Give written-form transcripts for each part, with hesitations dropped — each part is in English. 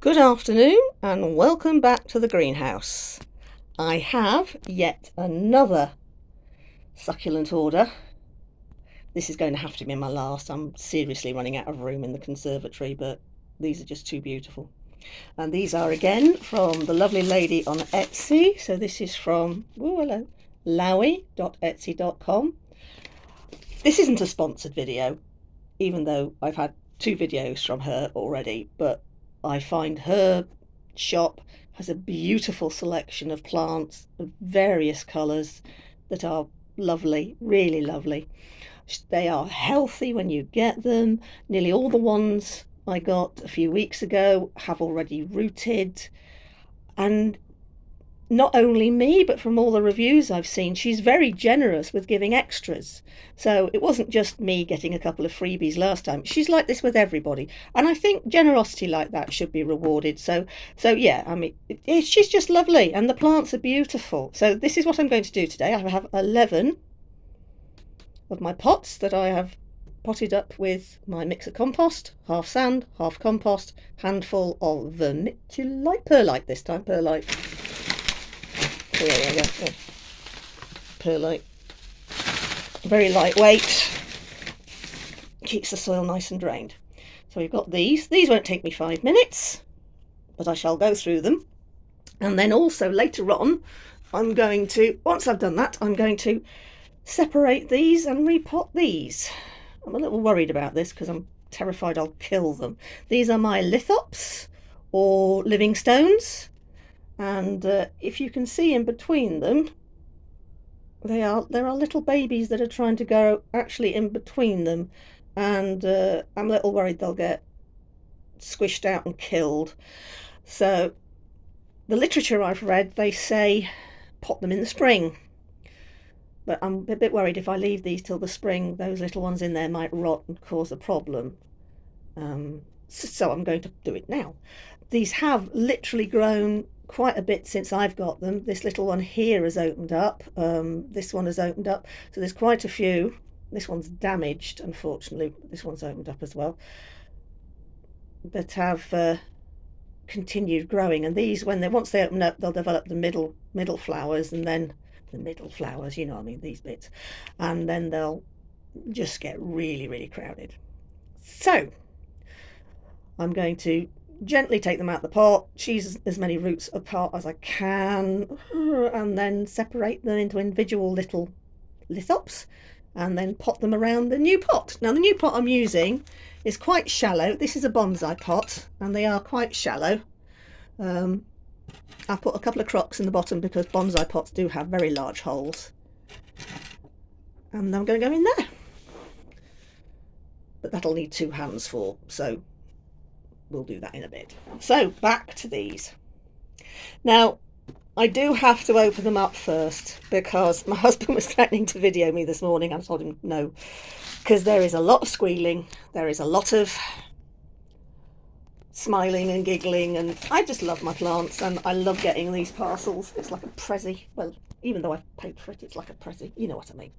Good afternoon and welcome back to the greenhouse. I have yet another succulent order. This is going to have to be my last. I'm seriously running out of room in the conservatory, but these are just too beautiful. And these are again from the lovely lady on Etsy. So this is from Lauii.etsy.com. This isn't a sponsored video, even though I've had 2 videos from her already, but I find her shop has a beautiful selection of plants of various colours that are lovely, really lovely. They are healthy when you get them. Nearly all the ones I got a few weeks ago have already rooted, and not only me, but from all the reviews I've seen, she's very generous with giving extras. So it wasn't just me getting a couple of freebies last time. She's like this with everybody, and I think generosity like that should be rewarded. So yeah, I mean, she's just lovely, and the plants are beautiful. So this is what I'm going to do today. I have 11 of my pots that I have potted up with my mix of compost, half sand, half compost, handful of vermiculite, perlite this time, perlite. There we go. Oh. Perlite. Very lightweight. Keeps the soil nice and drained. So we've got these. These won't take me 5 minutes, but I shall go through them. And then also later on, I'm going to, once I've done that, I'm going to separate these and repot these. I'm a little worried about this because I'm terrified I'll kill them. These are my lithops, or living stones. And if you can see in between them, there are little babies that are trying to go actually in between them, and I'm a little worried they'll get squished out and killed. So the literature I've read, they say pot them in the spring, but I'm a bit worried if I leave these till the spring, those little ones in there might rot and cause a problem. So I'm going to do it now. These have literally grown quite a bit since I've got them. This little one here has opened up. This one has opened up. So there's quite a few. This one's damaged, unfortunately. This one's opened up as well. That have continued growing. And these, once they open up, they'll develop the middle flowers, and then the middle flowers, you know what I mean, these bits. And then they'll just get really, really crowded. So I'm going to gently take them out of the pot, choose as many roots apart as I can, and then separate them into individual little lithops, and then pot them around the new pot. Now the new pot I'm using is quite shallow. This is a bonsai pot, and they are quite shallow. I've put a couple of crocks in the bottom because bonsai pots do have very large holes, and I'm going to go in there, but that'll need 2 hands for, so we'll do that in a bit. So back to these. Now I do have to open them up first because my husband was threatening to video me this morning. I told him no, because there is a lot of squealing, there is a lot of smiling and giggling, and I just love my plants, and I love getting these parcels. It's like a prezi. Well, even though I've paid for it, it's like a prezi, you know what I mean.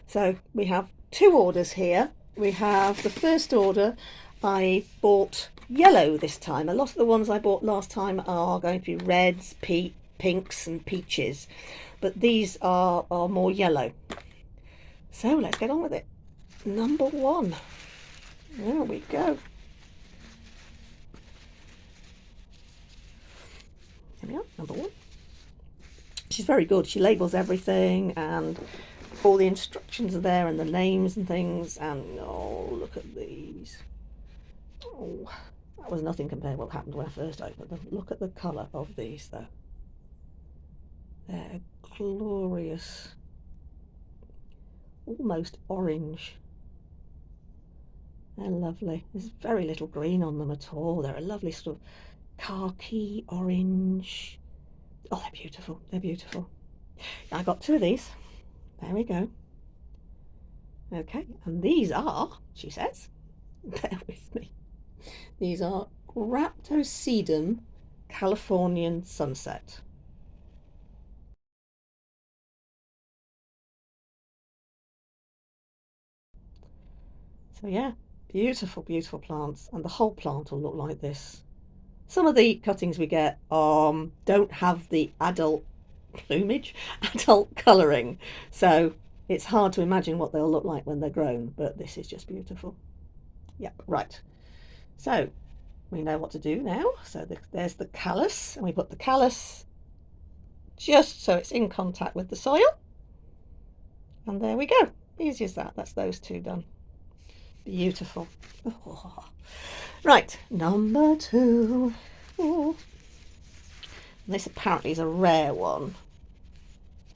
So we have 2 orders here. We have the first order. I bought yellow this time. A lot of the ones I bought last time are going to be reds, pinks and peaches, but these are more yellow. So let's get on with it. Number 1. There we go. There we are, number 1. She's very good. She labels everything, and all the instructions are there, and the names and things, and oh, look at these. Oh, that was nothing compared to what happened when I first opened them. Look at the colour of these though. They're glorious. Almost orange. They're lovely. There's very little green on them at all. They're a lovely sort of khaki orange. Oh, they're beautiful. They're beautiful. I got 2 of these. There we go. Okay, and these are, she says, bear with me. These are Rhaptosedum Californian Sunset. So yeah, beautiful, beautiful plants, and the whole plant will look like this. Some of the cuttings we get don't have the adult plumage, adult colouring, so it's hard to imagine what they'll look like when they're grown, but this is just beautiful. Yep, right. So we know what to do now. So there's the callus, and we put the callus just so it's in contact with the soil. And there we go. Easy as that. That's those two done. Beautiful. Oh. Right, number 2. Oh. This apparently is a rare one,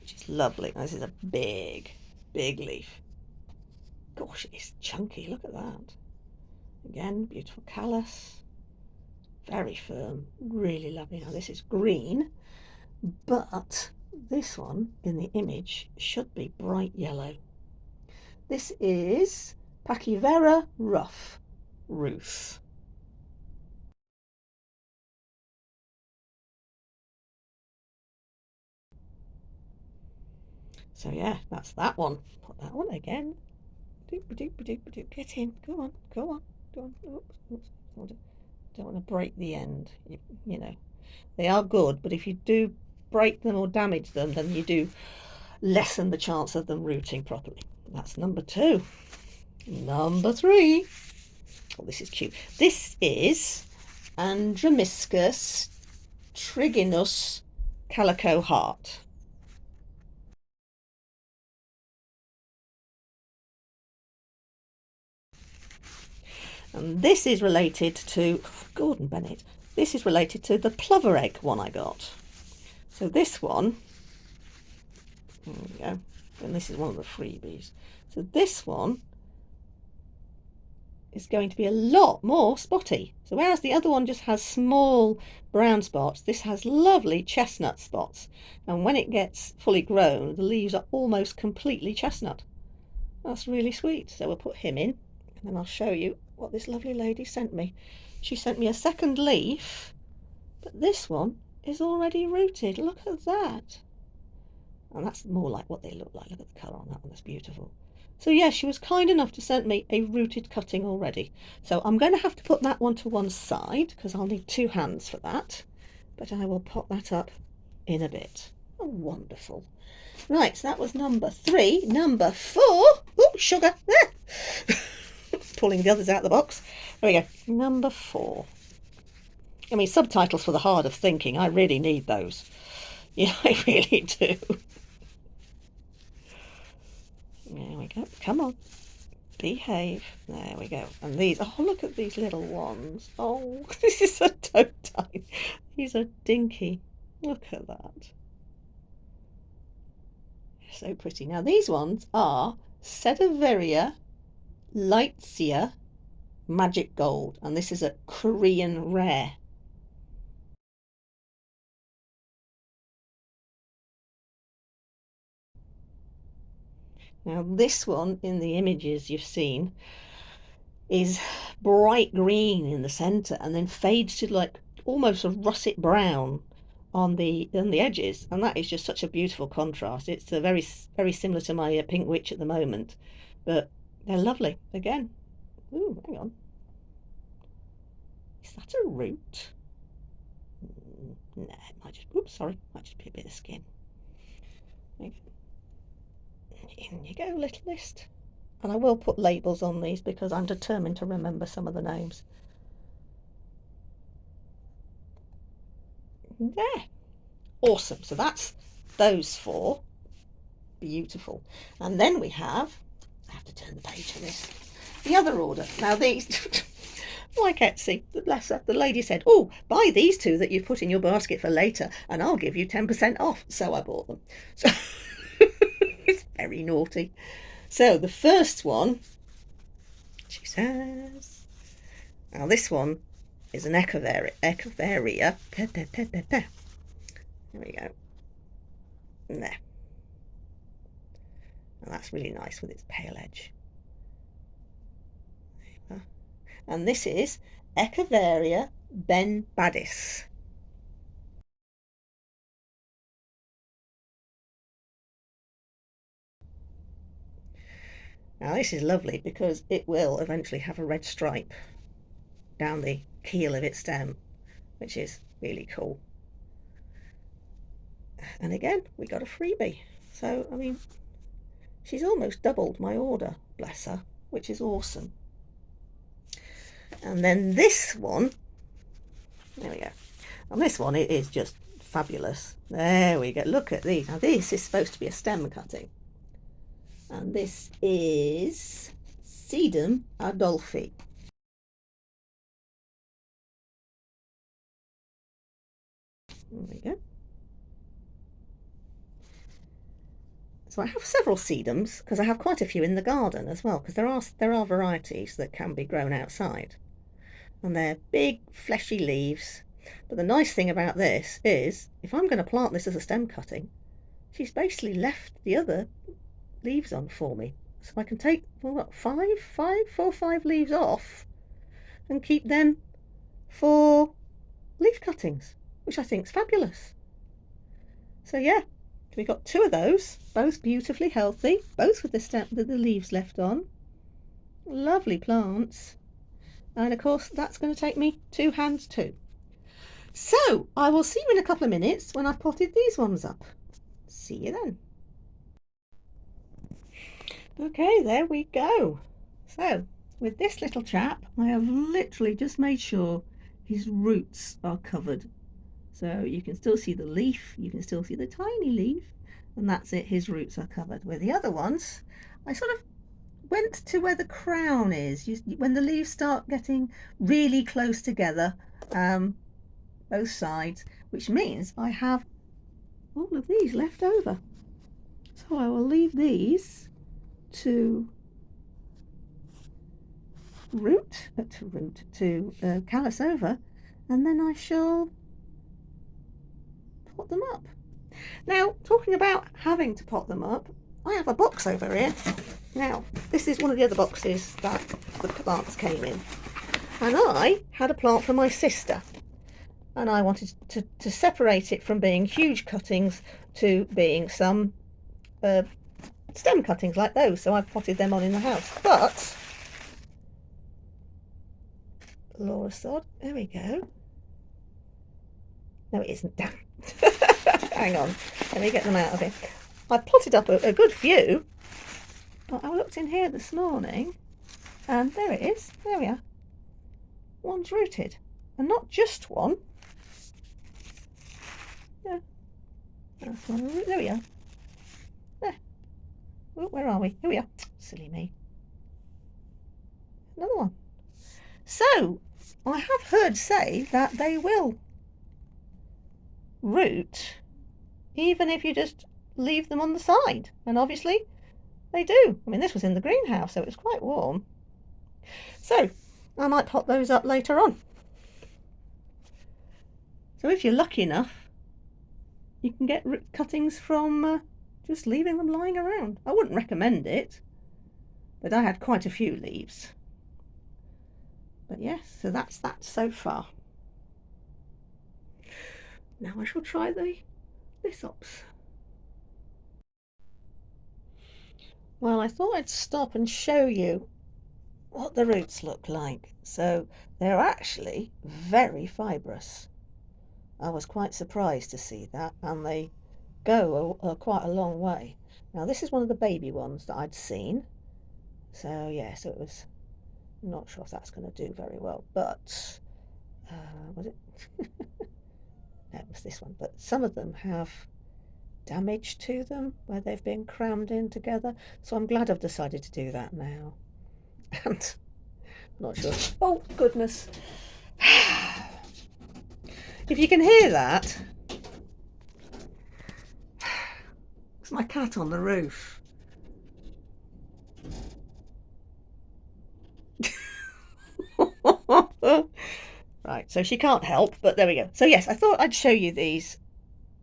which is lovely. This is a big, big leaf. Gosh, it's chunky. Look at that. Again, beautiful callus. Very firm. Really lovely. Now, this is green, but this one in the image should be bright yellow. This is Pachyvera rough Ruth. So yeah, that's that one. Put that one again. Get in. Go on. Go on. Go on. Oops, oops. Don't want to break the end. You know, they are good, but if you do break them or damage them, then you do lessen the chance of them rooting properly. That's number 2. Number 3. Oh, this is cute. This is Andromiscus triginus calico heart. And this is related to Gordon Bennett. This is related to the plover egg one I got. So this one, there we go. And this is one of the freebies. So this one is going to be a lot more spotty. So whereas the other one just has small brown spots, this has lovely chestnut spots. And when it gets fully grown, the leaves are almost completely chestnut. That's really sweet. So we'll put him in, and then I'll show you what this lovely lady sent me. She sent me a second leaf, but this one is already rooted. Look at that. And that's more like what they look like. Look at the colour on that one. That's beautiful. So yeah, she was kind enough to send me a rooted cutting already. So I'm going to have to put that one to one side because I'll need 2 hands for that. But I will pop that up in a bit. Oh, wonderful. Right, so that was number 3. Number 4. Oh, sugar. Pulling the others out of the box. There we go. Number 4. I mean, subtitles for the hard of thinking. I really need those. Yeah, I really do. There we go. Come on. Behave. There we go. And these, oh, look at these little ones. Oh, this is so tiny. These are dinky. Look at that. So pretty. Now, these ones are Sedaveria Lightsia Magic Gold. And this is a Korean rare. Now, this one in the images you've seen is bright green in the centre and then fades to like almost a russet brown on the edges, and that is just such a beautiful contrast. It's a very similar to my pink witch at the moment, but they're lovely again. Ooh, hang on, is that a root? No, it might just, oops, sorry, might just be a bit of skin. In you go, little list. And I will put labels on these because I'm determined to remember some of the names. There. Awesome. So that's those 4. Beautiful. And then we have, I have to turn the page for this, the other order. Now these, like Etsy, bless her, the lady said, oh, buy these 2 that you've put in your basket for later and I'll give you 10% off. So I bought them. So it's very naughty. So the first one, she says, now this one is an Echeveria. There we go. There. And that's really nice with its pale edge. And this is Echeveria Ben Badis. Now this is lovely because it will eventually have a red stripe down the keel of its stem. which is really cool. And again, we got a freebie. So, I mean, she's almost doubled my order, bless her, which is awesome. And then this one, there we go. And this one, it is just fabulous. There we go. Look at these. Now, this is supposed to be a stem cutting. And this is Sedum Adolphi. There we go. So I have several sedums because I have quite a few in the garden as well, because there are varieties that can be grown outside. And they're big fleshy leaves. But the nice thing about this is if I'm going to plant this as a stem cutting, she's basically left the other leaves on for me. So I can take, well, what, four or five leaves off and keep them for leaf cuttings, which I think is fabulous. So yeah, we got two of those, both beautifully healthy, both with the leaves left on. Lovely plants. And of course, that's going to take me 2 hands too. So I will see you in a couple of minutes when I've potted these ones up. See you then. Okay, there we go. So with this little chap, I have literally just made sure his roots are covered. So you can still see the leaf, you can still see the tiny leaf, and that's it, his roots are covered. With the other ones, I sort of went to where the crown is. When the leaves start getting really close together, both sides, which means I have all of these left over. So I will leave these to callus over, and then I shall pot them up. Now, talking about having to pot them up, I have a box over here. Now, this is one of the other boxes that the plants came in, and I had a plant from my sister, and I wanted to separate it from being huge cuttings to being some stem cuttings like those, so I potted them on in the house. But Laura sod, there we go. No, it isn't. Damn. Hang on, let me get them out of here. I potted up a good few, but I looked in here this morning and there it is. There we are. One's rooted, and not just one. Yeah, that's one. There we are. There. Oh, where are we? Here we are. Silly me. Another one. So I have heard say that they will root even if you just leave them on the side, and obviously they do. I mean, this was in the greenhouse, so it was quite warm. So I might pot those up later on. So if you're lucky enough, you can get cuttings from just leaving them lying around. I wouldn't recommend it, but I had quite a few leaves. But yes, so that's that so far. Now I shall try the Lithops. Well, I thought I'd stop and show you what the roots look like. So they're actually very fibrous. I was quite surprised to see that, and they go quite a long way. Now this is one of the baby ones that I'd seen. So yeah, so it was, I'm not sure if that's going to do very well, but was it? No, it was this one. But some of them have damage to them where they've been crammed in together, so I'm glad I've decided to do that now. And I'm not sure. Oh goodness, if you can hear that, it's my cat on the roof. Right, so she can't help, but there we go. So yes, I thought I'd show you these.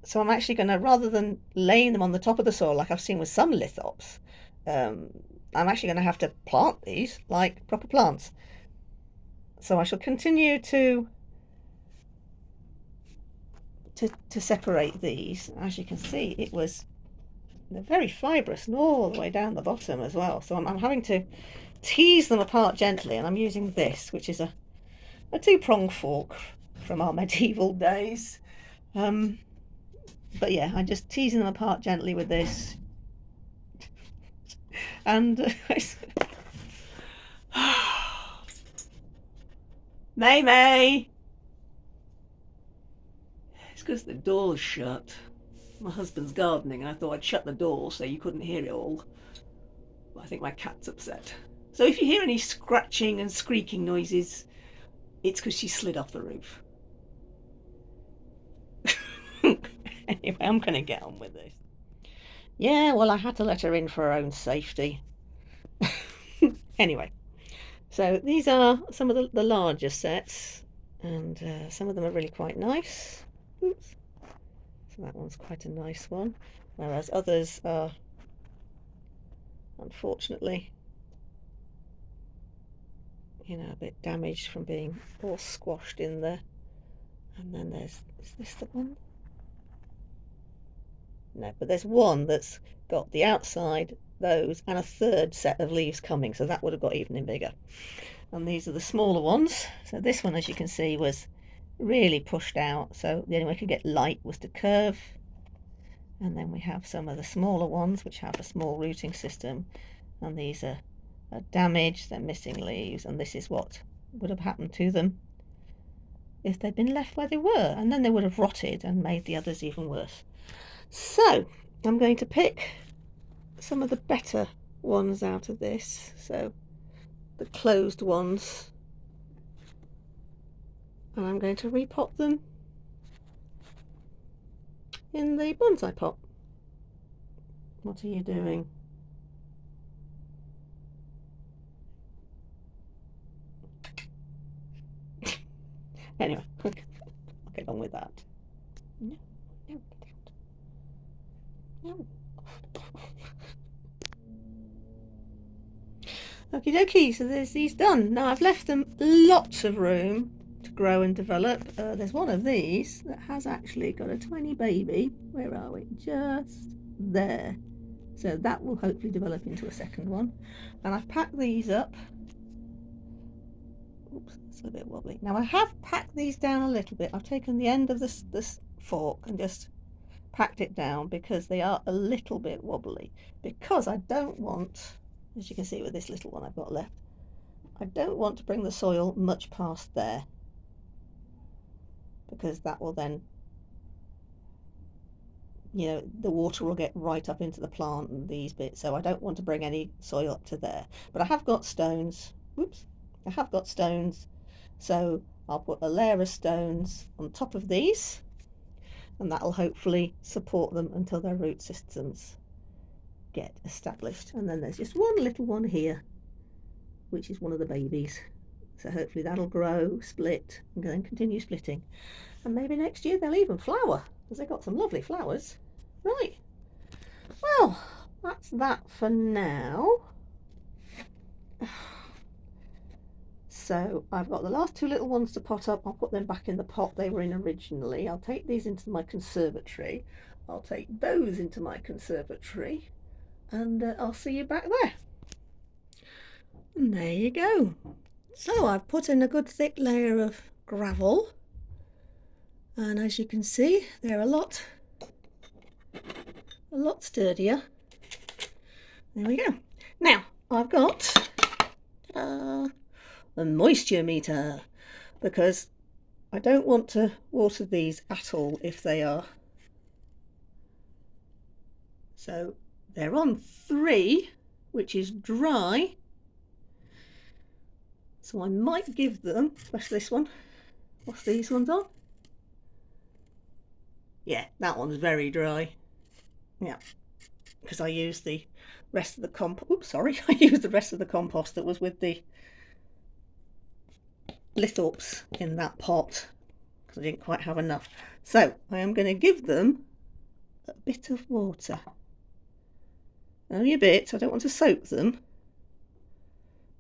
So I'm actually going to, rather than laying them on the top of the soil like I've seen with some Lithops, I'm actually going to have to plant these like proper plants. So I shall continue to separate these. As you can see, they're very fibrous and all the way down the bottom as well. So I'm having to tease them apart gently, and I'm using this, which is a 2-prong fork from our medieval days. But yeah, I'm just teasing them apart gently with this. And May May! It's because the door's shut. My husband's gardening, and I thought I'd shut the door so you couldn't hear it all. But I think my cat's upset. So if you hear any scratching and squeaking noises, it's because she slid off the roof. Anyway, I'm going to get on with this. Yeah, well, I had to let her in for her own safety. Anyway, so these are some of the larger sets, and some of them are really quite nice. Oops. So that one's quite a nice one, whereas others are, unfortunately, you know, a bit damaged from being all squashed in there. And then is this the one? No, but there's one that's got the outside, those, and a third set of leaves coming, so that would have got even bigger. And these are the smaller ones. So this one, as you can see, was really pushed out, so the only way to get light was to curve. And then we have some of the smaller ones which have a small rooting system, and these are damaged, they're missing leaves, and this is what would have happened to them if they'd been left where they were, and then they would have rotted and made the others even worse. So I'm going to pick some of the better ones out of this, so the closed ones, and I'm going to repot them in the bonsai pot. What are you doing? Anyway, I'll get on with that. No, no, no. Okie dokie, so there's these done. Now I've left them lots of room to grow and develop. There's one of these that has actually got a tiny baby. Where are we? Just there. So that will hopefully develop into a second one. And I've packed these up. Oops, it's a bit wobbly. Now I have packed these down a little bit. I've taken the end of this fork and just packed it down because they are a little bit wobbly. Because I don't want, as you can see with this little one I've got left, I don't want to bring the soil much past there, because that will then, you know, the water will get right up into the plant and these bits, so I don't want to bring any soil up to there. But I have got stones. Whoops. I have got stones, so I'll put a layer of stones on top of these, and that'll hopefully support them until their root systems get established. And then there's just one little one here, which is one of the babies, so hopefully that'll grow, split, and then continue splitting, and maybe next year they'll even flower, because they've got some lovely flowers. Right, well, that's that for now. So I've got the last two little ones to pot up. I'll put them back in the pot they were in originally. I'll take these into my conservatory. I'll take those into my conservatory, and I'll see you back there. And there you go. So I've put in a good thick layer of gravel, and as you can see, they're a lot sturdier. There we go. Now I've got a moisture meter, because I don't want to water these at all if they are. So they're on 3, which is dry. So I might give them, especially this one. What's these ones on? Yeah, that one's very dry. Yeah, because I used the rest of the compost. Oops, sorry. I used the rest of the compost that was with the lithops in that pot, because I didn't quite have enough. So I am going to give them a bit of water. Only a bit. I don't want to soak them,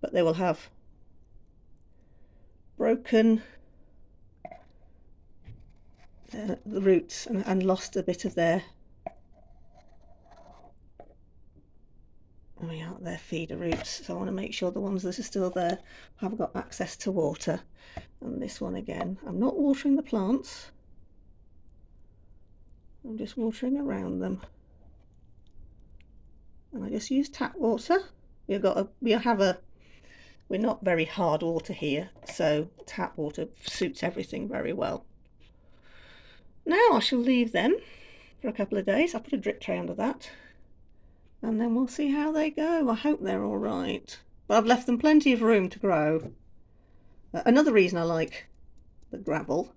but they will have broken the roots and lost a bit of their They're feeder roots, so I want to make sure the ones that are still there have got access to water. And this one again, I'm not watering the plants, I'm just watering around them. And I just use tap water. We're not very hard water here, so tap water suits everything very well. Now I shall leave them for a couple of days. I'll put a drip tray under that, and then we'll see how they go. I hope they're all right, but I've left them plenty of room to grow. Another reason I like the gravel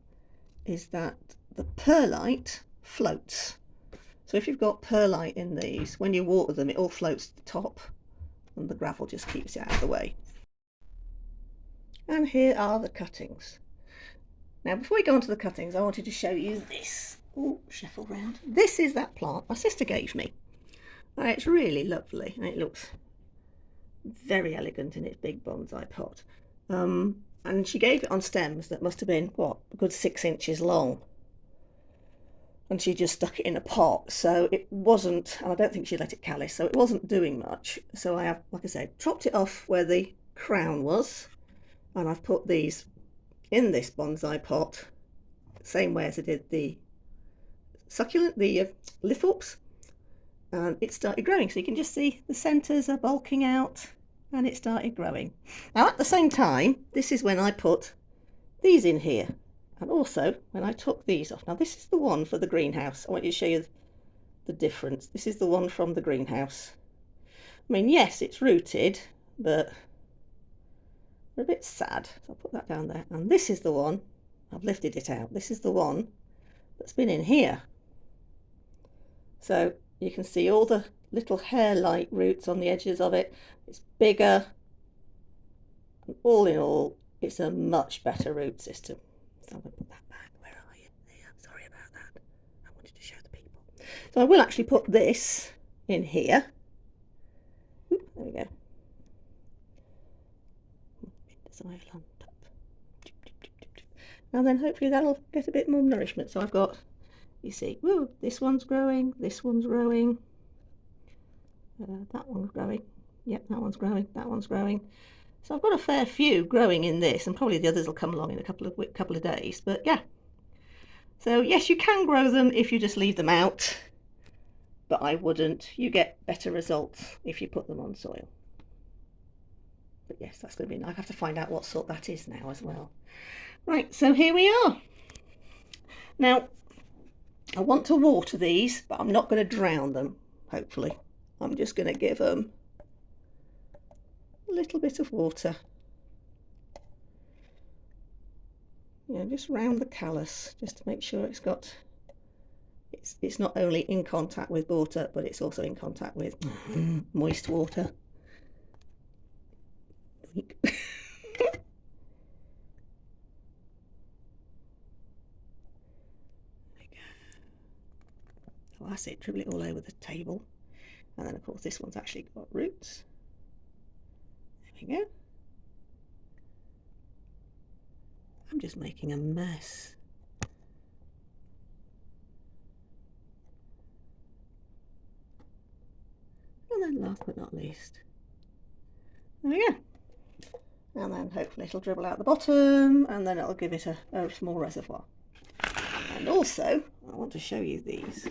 is that the perlite floats. So if you've got perlite in these, when you water them, it all floats to the top, and the gravel just keeps it out of the way. And here are the cuttings. Now, before we go on to the cuttings, I wanted to show you this. Oh, shuffle round. This is that plant my sister gave me. It's really lovely, and it looks very elegant in its big bonsai pot. And she gave it on stems that must have been, what, a good 6 inches long. And she just stuck it in a pot, so it wasn't, and I don't think she let it callus, so it wasn't doing much. So I have, like I said, chopped it off where the crown was, and I've put these in this bonsai pot, same way as I did the succulent, the lithops, and it started growing. So you can just see the centres are bulking out, and it started growing. Now at the same time, this is when I put these in here, and also when I took these off. Now this is the one for the greenhouse. I want you to show you the difference. This is the one from the greenhouse. I mean, yes, it's rooted, but they're a bit sad, so I'll put that down there. And this is the one, I've lifted it out, this is the one that's been in here. So you can see all the little hair-like roots on the edges of it. It's bigger, and all in all, it's a much better root system. So I'm going to put that back. Where are you? There, sorry about that. I wanted to show the people. So I will actually put this in here. Oop, there we go. And then hopefully that'll get a bit more nourishment. So I've got, you see, woo, this one's growing, this one's growing, that one's growing, yep, that one's growing, that one's growing. So I've got a fair few growing in this, and probably the others will come along in a couple of days. But yeah, so yes, you can grow them if you just leave them out, but I wouldn't. You get better results if you put them on soil. But yes, that's going to be nice. I have to find out what sort that is now as well. Right, so here we are. Now, I want to water these, but I'm not going to drown them, hopefully. I'm just going to give them a little bit of water. Just round the callus, just to make sure it's not only in contact with water, but it's also in contact with moist water. Oh, that's it, dribble it all over the table. And then of course this one's actually got roots. There we go. I'm just making a mess. And then last but not least, there we go. And then hopefully it'll dribble out the bottom, and then it'll give it a small reservoir. And also, I want to show you these.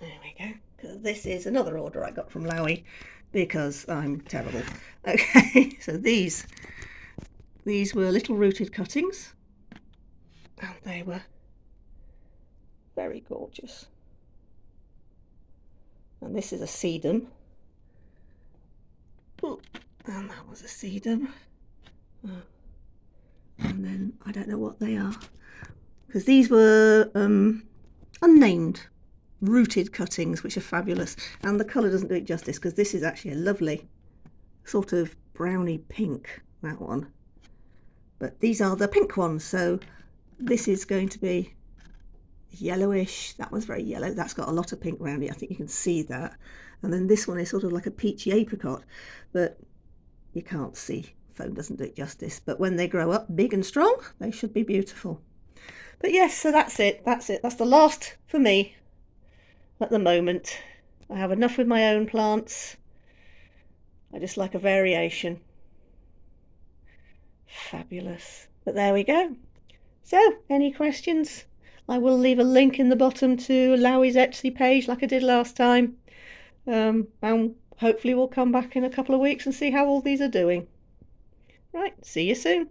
There we go. Because this is another order I got from Lauii, because I'm terrible. Okay, so these were little rooted cuttings, and they were very gorgeous. And this is a sedum. Oh, and that was a sedum. And then I don't know what they are, because these were unnamed rooted cuttings, which are fabulous, and the colour doesn't do it justice, because this is actually a lovely sort of browny pink, that one, but these are the pink ones. So this is going to be yellowish. That one's very yellow, that's got a lot of pink around it, I think you can see that. And then this one is sort of like a peachy apricot, but you can't see, phone doesn't do it justice. But when they grow up big and strong, they should be beautiful. But yes, so that's it, that's the last for me at the moment. I have enough with my own plants. I just like a variation. Fabulous. But there we go. So, any questions? I will leave a link in the bottom to Laui's Etsy page like I did last time. And hopefully we'll come back in a couple of weeks and see how all these are doing. Right, see you soon.